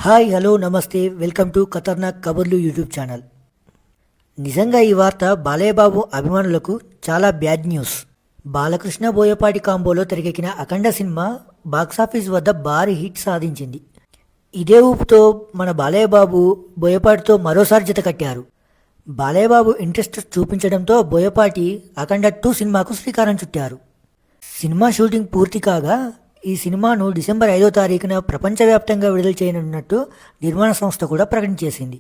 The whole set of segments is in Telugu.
హాయ్ హలో నమస్తే వెల్కమ్ టు ఖతర్నాక్ కబుర్లు యూట్యూబ్ ఛానల్. నిజంగా ఈ వార్త బాలయ్య బాబు అభిమానులకు చాలా బ్యాడ్ న్యూస్. బాలకృష్ణ బోయపాటి కాంబోలో తెరకెక్కిన అఖండ సినిమా బాక్సాఫీస్ వద్ద భారీ హిట్ సాధించింది. ఇదే ఊపుతో మన బాలయ్య బాబు బోయపాటితో మరోసారి జత కట్టారు. బాలయ్య బాబు ఇంట్రెస్ట్ చూపించడంతో బోయపాటి అఖండ 2 సినిమాకు శ్రీకారం చుట్టారు. సినిమా షూటింగ్ పూర్తి కాగా ఈ సినిమాను డిసెంబర్ 5వ తారీఖున ప్రపంచవ్యాప్తంగా విడుదల చేయనున్నట్టు నిర్మాణ సంస్థ కూడా ప్రకటించేసింది.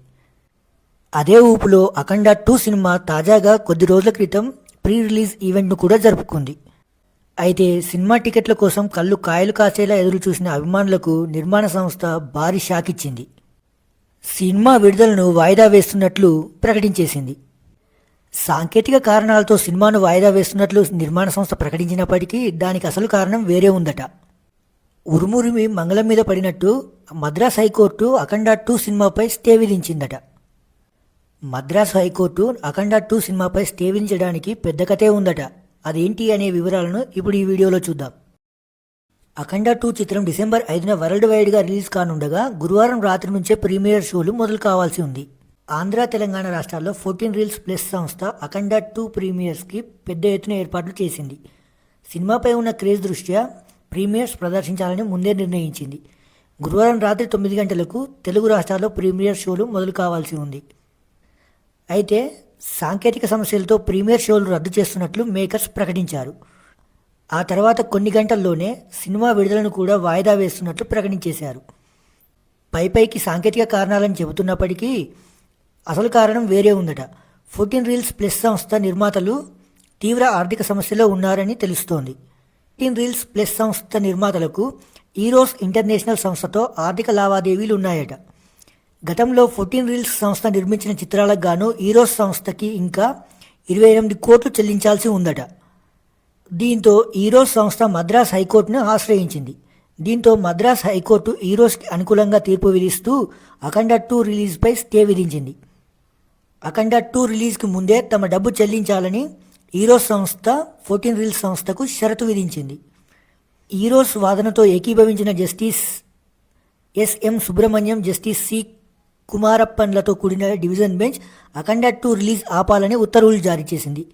అదే ఊపులో అఖండ 2 సినిమా తాజాగా కొద్ది రోజుల క్రితం ప్రీ రిలీజ్ ఈవెంట్ను కూడా జరుపుకుంది. అయితే సినిమా టికెట్ల కోసం కళ్ళు కాయలు కాసేలా ఎదురు చూసిన అభిమానులకు నిర్మాణ సంస్థ భారీ షాక్ ఇచ్చింది. సినిమా విడుదలను వాయిదా వేస్తున్నట్లు ప్రకటించేసింది. సాంకేతిక కారణాలతో సినిమాను వాయిదా వేస్తున్నట్లు నిర్మాణ సంస్థ ప్రకటించినప్పటికీ దానికి అసలు కారణం వేరే ఉందట. ఉరుమురిమి మంగళం మీద పడినట్టు మద్రాస్ హైకోర్టు అఖండ 2 సినిమాపై స్టే విధించిందట. మద్రాస్ హైకోర్టు అఖండ 2 సినిమాపై స్టే విధించడానికి పెద్ద కథే ఉందట. అదేంటి అనే వివరాలను ఇప్పుడు ఈ వీడియోలో చూద్దాం. అఖండ 2 చిత్రం డిసెంబర్ 5న వరల్డ్ వైడ్గా రిలీజ్ కానుండగా గురువారం రాత్రి నుంచే ప్రీమియర్ షోలు మొదలు కావాల్సి ఉంది. ఆంధ్ర తెలంగాణ రాష్ట్రాల్లో 14 రీల్స్ ప్లస్ సంస్థ అఖండ 2 ప్రీమియర్స్కి పెద్ద ఎత్తున ఏర్పాట్లు చేసింది. సినిమాపై ఉన్న క్రేజ్ దృష్ట్యా ప్రీమియర్స్ ప్రదర్శించాలని ముందే నిర్ణయించింది. గురువారం రాత్రి 9 గంటలకు తెలుగు రాష్ట్రాల్లో ప్రీమియర్ షోలు మొదలు కావాల్సి ఉంది. అయితే సాంకేతిక సమస్యలతో ప్రీమియర్ షోలు రద్దు చేస్తున్నట్లు మేకర్స్ ప్రకటించారు. ఆ తర్వాత కొన్ని గంటల్లోనే సినిమా విడుదలను కూడా వాయిదా వేస్తున్నట్లు ప్రకటించేశారు. పైకి సాంకేతిక కారణాలని చెబుతున్నప్పటికీ అసలు కారణం వేరే ఉందట. 14 రీల్స్ ప్లస్ సంస్థ నిర్మాతలు తీవ్ర ఆర్థిక సమస్యలో ఉన్నారని తెలుస్తోంది. 14 రీల్స్ ప్లస్ సంస్థ నిర్మాతలకు ఈరోస్ ఇంటర్నేషనల్ సంస్థతో ఆర్థిక లావాదేవీలు ఉన్నాయట. గతంలో 14 రీల్స్ సంస్థ నిర్మించిన చిత్రాలకు గాను ఈరోస్ సంస్థకి ఇంకా 28 కోట్లు చెల్లించాల్సి ఉందట. దీంతో ఈరోస్ సంస్థ మద్రాస్ హైకోర్టును ఆశ్రయించింది. దీంతో మద్రాస్ హైకోర్టు ఈరోస్కి అనుకూలంగా తీర్పు విధిస్తూ అఖండ 2 రిలీజ్పై స్టే విధించింది. అఖండ 2 రిలీజ్కి ముందే తమ డబ్బు చెల్లించాలని ఈరోస్ సంస్థ 14 రీల్స్ సంస్థకు షరతు విధించింది. ఈరోస్ వాదనతో ఏకీభవించిన justice SM Subramaniam, justice C కుమారప్పన్లతో కూడిన డివిజన్ బెంచ్ అఖండ 2 రిలీజ్ ఆపాలని ఉత్తర్వులు జారీ చేసింది.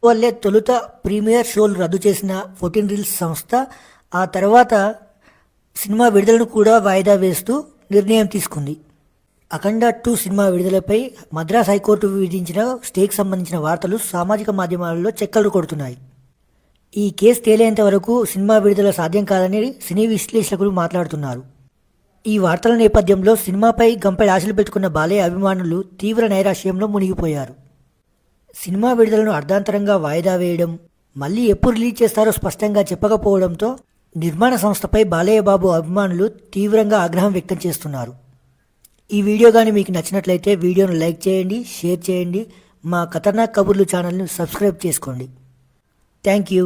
వల్లే తొలుత ప్రీమియర్ షోలు రద్దు చేసిన 14 రీల్స్ సంస్థ ఆ తర్వాత సినిమా విడుదలను కూడా వాయిదా వేస్తూ నిర్ణయం తీసుకుంది. అఖండ 2 సినిమా విడుదలపై మద్రాస్ హైకోర్టు విధించిన స్టేకి సంబంధించిన వార్తలు సామాజిక మాధ్యమాలలో చక్కర్లు కొడుతున్నాయి. ఈ కేసు తేలేంత వరకు సినిమా విడుదల సాధ్యం కాదని సినీ విశ్లేషకులు మాట్లాడుతున్నారు. ఈ వార్తల నేపథ్యంలో సినిమాపై గంపెడు ఆశలు పెట్టుకున్న బాలయ్య అభిమానులు తీవ్ర నైరాశ్యంలో మునిగిపోయారు. సినిమా విడుదలను అర్ధాంతరంగా వాయిదా వేయడం, మళ్ళీ ఎప్పుడు రిలీజ్ చేస్తారో స్పష్టంగా చెప్పకపోవడంతో నిర్మాణ సంస్థపై బాలయ్య బాబు అభిమానులు తీవ్రంగా ఆగ్రహం వ్యక్తం చేస్తున్నారు. ఈ వీడియో కానీ మీకు నచ్చినట్లయితే వీడియోను లైక్ చేయండి, షేర్ చేయండి. మా ఖతర్నాక్ కబుర్లు ఛానల్ను సబ్స్క్రైబ్ చేసుకోండి. Thank you.